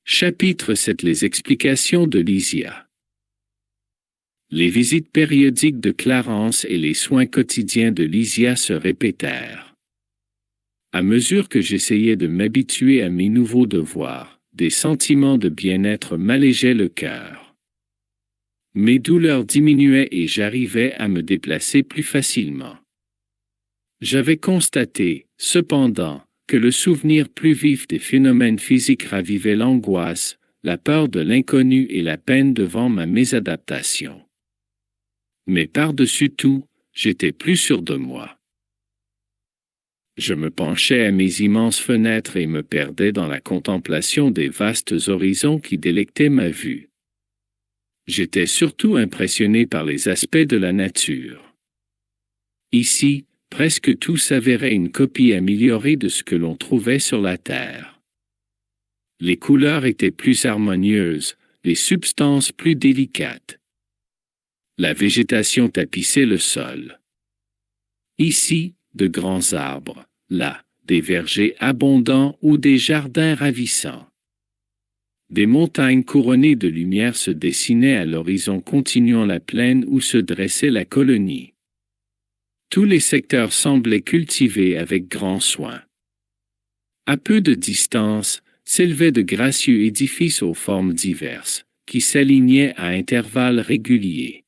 Chapitre 7 Les explications de Lysia. Les visites périodiques de Clarence et les soins quotidiens de Lysia se répétèrent. À mesure que j'essayais de m'habituer à mes nouveaux devoirs, des sentiments de bien-être m'allégeaient le cœur. Mes douleurs diminuaient et j'arrivais à me déplacer plus facilement. J'avais constaté, cependant, que le souvenir plus vif des phénomènes physiques ravivait l'angoisse, la peur de l'inconnu et la peine devant ma mésadaptation. Mais par-dessus tout, j'étais plus sûr de moi. Je me penchais à mes immenses fenêtres et me perdais dans la contemplation des vastes horizons qui délectaient ma vue. J'étais surtout impressionné par les aspects de la nature. Ici, presque tout s'avérait une copie améliorée de ce que l'on trouvait sur la Terre. Les couleurs étaient plus harmonieuses, les substances plus délicates. La végétation tapissait le sol. Ici, de grands arbres, là, des vergers abondants ou des jardins ravissants. Des montagnes couronnées de lumière se dessinaient à l'horizon continuant la plaine où se dressait la colonie. Tous les secteurs semblaient cultivés avec grand soin. À peu de distance, s'élevaient de gracieux édifices aux formes diverses, qui s'alignaient à intervalles réguliers.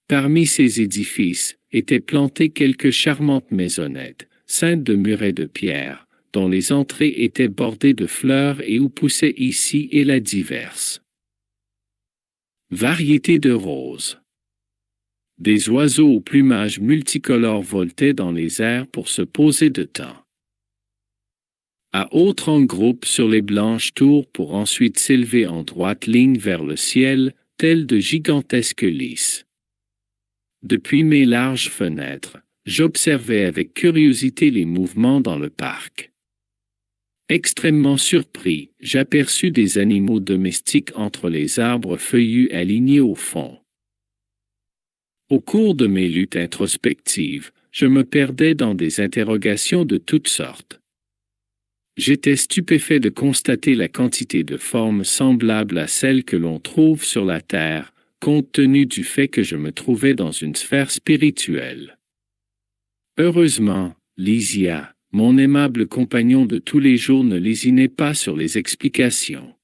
Parmi ces édifices, étaient plantées quelques charmantes maisonnettes, ceintes de murets de pierre, dont les entrées étaient bordées de fleurs et où poussaient ici et là diverses variétés de roses. Des oiseaux au plumage multicolore voletaient dans les airs pour se poser de temps. À autres en groupe sur les blanches tours pour ensuite s'élever en droite ligne vers le ciel, tels de gigantesques lys. Depuis mes larges fenêtres, j'observais avec curiosité les mouvements dans le parc. Extrêmement surpris, j'aperçus des animaux domestiques entre les arbres feuillus alignés au fond. Au cours de mes luttes introspectives, je me perdais dans des interrogations de toutes sortes. J'étais stupéfait de constater la quantité de formes semblables à celles que l'on trouve sur la Terre, compte tenu du fait que je me trouvais dans une sphère spirituelle. Heureusement, Lysia, mon aimable compagnon de tous les jours, ne lésinait pas sur les explications.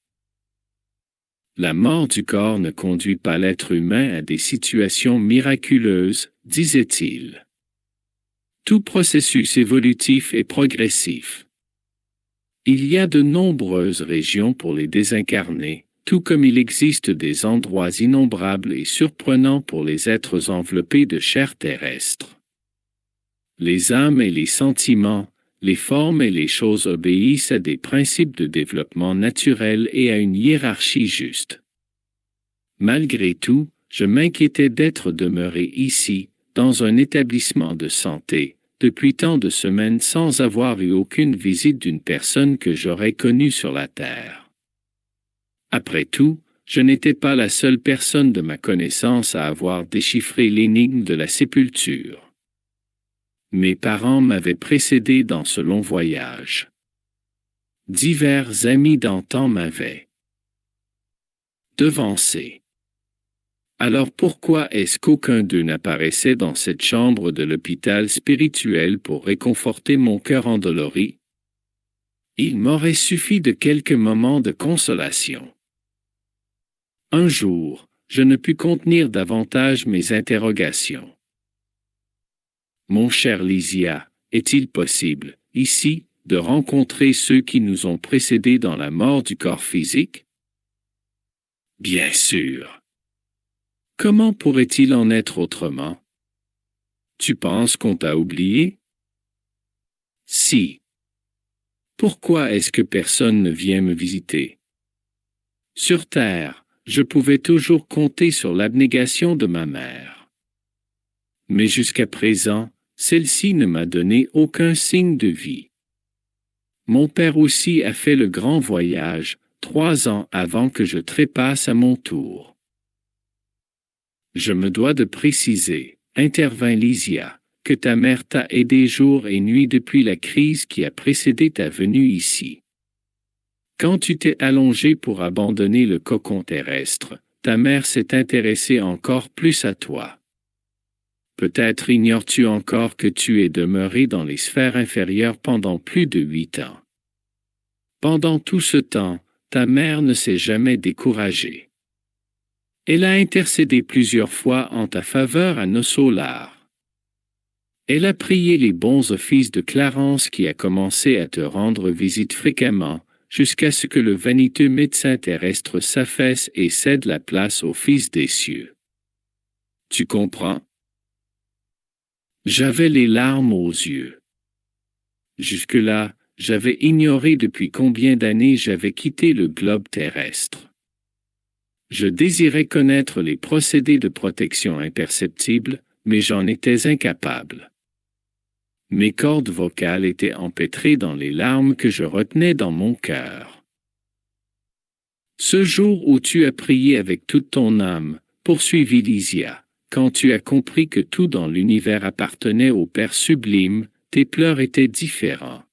La mort du corps ne conduit pas l'être humain à des situations miraculeuses, disait-il. Tout processus évolutif est progressif. Il y a de nombreuses régions pour les désincarnés, tout comme il existe des endroits innombrables et surprenants pour les êtres enveloppés de chair terrestre. Les âmes et les sentiments, les formes et les choses obéissent à des principes de développement naturel et à une hiérarchie juste. Malgré tout, je m'inquiétais d'être demeuré ici, dans un établissement de santé, depuis tant de semaines sans avoir eu aucune visite d'une personne que j'aurais connue sur la Terre. Après tout, je n'étais pas la seule personne de ma connaissance à avoir déchiffré l'énigme de la sépulture. Mes parents m'avaient précédé dans ce long voyage. Divers amis d'antan m'avaient devancé. Alors pourquoi est-ce qu'aucun d'eux n'apparaissait dans cette chambre de l'hôpital spirituel pour réconforter mon cœur endolori? Il m'aurait suffi de quelques moments de consolation. Un jour, je ne pus contenir davantage mes interrogations. Mon cher Lysia, est-il possible, ici, de rencontrer ceux qui nous ont précédés dans la mort du corps physique? Bien sûr. Comment pourrait-il en être autrement? Tu penses qu'on t'a oublié? Si. Pourquoi est-ce que personne ne vient me visiter? Sur Terre, je pouvais toujours compter sur l'abnégation de ma mère. Mais jusqu'à présent, celle-ci ne m'a donné aucun signe de vie. Mon père aussi a fait le grand voyage, 3 ans avant que je trépasse à mon tour. Je me dois de préciser, intervint Lysia, que ta mère t'a aidé jour et nuit depuis la crise qui a précédé ta venue ici. Quand tu t'es allongé pour abandonner le cocon terrestre, ta mère s'est intéressée encore plus à toi. Peut-être ignores-tu encore que tu es demeuré dans les sphères inférieures pendant plus de 8 ans. Pendant tout ce temps, ta mère ne s'est jamais découragée. Elle a intercédé plusieurs fois en ta faveur à nos solars. Elle a prié les bons offices de Clarence qui a commencé à te rendre visite fréquemment, jusqu'à ce que le vaniteux médecin terrestre s'affaisse et cède la place au Fils des cieux. Tu comprends? J'avais les larmes aux yeux. Jusque-là, j'avais ignoré depuis combien d'années j'avais quitté le globe terrestre. Je désirais connaître les procédés de protection imperceptibles, mais j'en étais incapable. Mes cordes vocales étaient empêtrées dans les larmes que je retenais dans mon cœur. Ce jour où tu as prié avec toute ton âme, poursuivit Lysia, quand tu as compris que tout dans l'univers appartenait au Père sublime, tes pleurs étaient différents.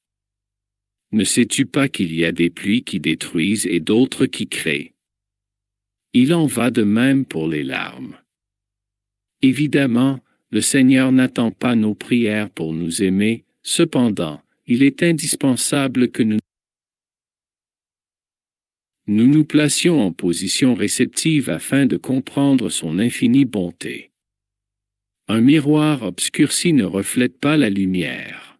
Ne sais-tu pas qu'il y a des pluies qui détruisent et d'autres qui créent? Il en va de même pour les larmes. Évidemment, le Seigneur n'attend pas nos prières pour nous aimer, cependant, il est indispensable que nous nous placions en position réceptive afin de comprendre son infinie bonté. Un miroir obscurci ne reflète pas la lumière.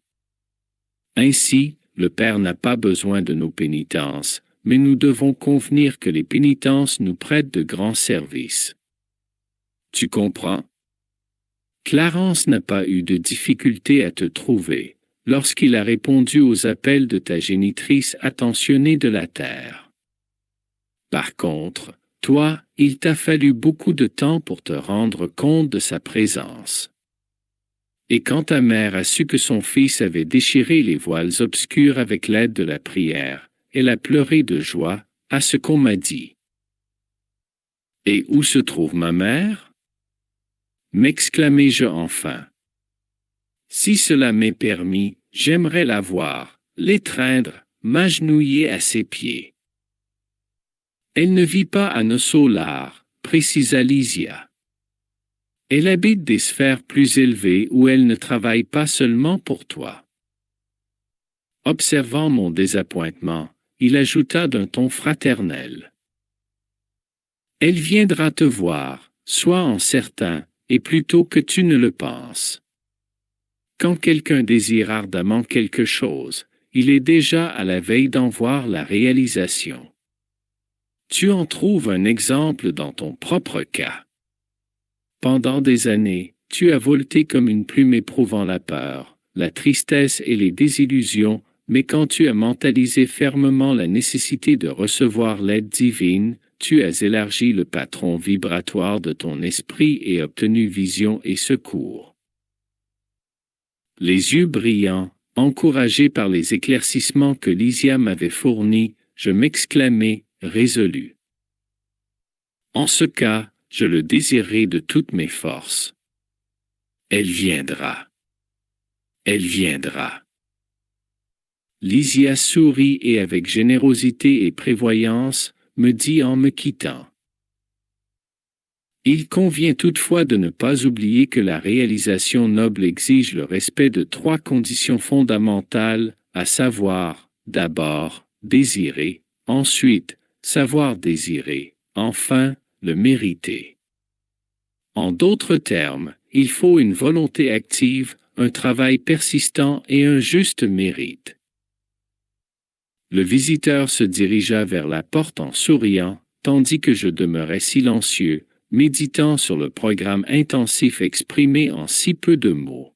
Ainsi, le Père n'a pas besoin de nos pénitences, mais nous devons convenir que les pénitences nous prêtent de grands services. Tu comprends? Clarence n'a pas eu de difficulté à te trouver, lorsqu'il a répondu aux appels de ta génitrice attentionnée de la terre. Par contre, toi, il t'a fallu beaucoup de temps pour te rendre compte de sa présence. Et quand ta mère a su que son fils avait déchiré les voiles obscurs avec l'aide de la prière, elle a pleuré de joie, à ce qu'on m'a dit. Et où se trouve ma mère? M'exclamai-je enfin. Si cela m'est permis, j'aimerais la voir, l'étreindre, m'agenouiller à ses pieds. Elle ne vit pas à nos solars, précisa Lysia. Elle habite des sphères plus élevées où elle ne travaille pas seulement pour toi. Observant mon désappointement, il ajouta d'un ton fraternel. Elle viendra te voir, sois en certain, et plutôt que tu ne le penses. Quand quelqu'un désire ardemment quelque chose, il est déjà à la veille d'en voir la réalisation. Tu en trouves un exemple dans ton propre cas. Pendant des années, tu as volté comme une plume éprouvant la peur, la tristesse et les désillusions, mais quand tu as mentalisé fermement la nécessité de recevoir l'aide divine, tu as élargi le patron vibratoire de ton esprit et obtenu vision et secours. Les yeux brillants, encouragé par les éclaircissements que Lysia m'avait fournis, je m'exclamai, résolu. En ce cas, je le désirerai de toutes mes forces. Elle viendra. Elle viendra. Lysia sourit et avec générosité et prévoyance, me dit en me quittant. Il convient toutefois de ne pas oublier que la réalisation noble exige le respect de 3 conditions fondamentales, à savoir, d'abord, désirer, ensuite, savoir désirer, enfin, le mériter. En d'autres termes, il faut une volonté active, un travail persistant et un juste mérite. Le visiteur se dirigea vers la porte en souriant, tandis que je demeurais silencieux, méditant sur le programme intensif exprimé en si peu de mots.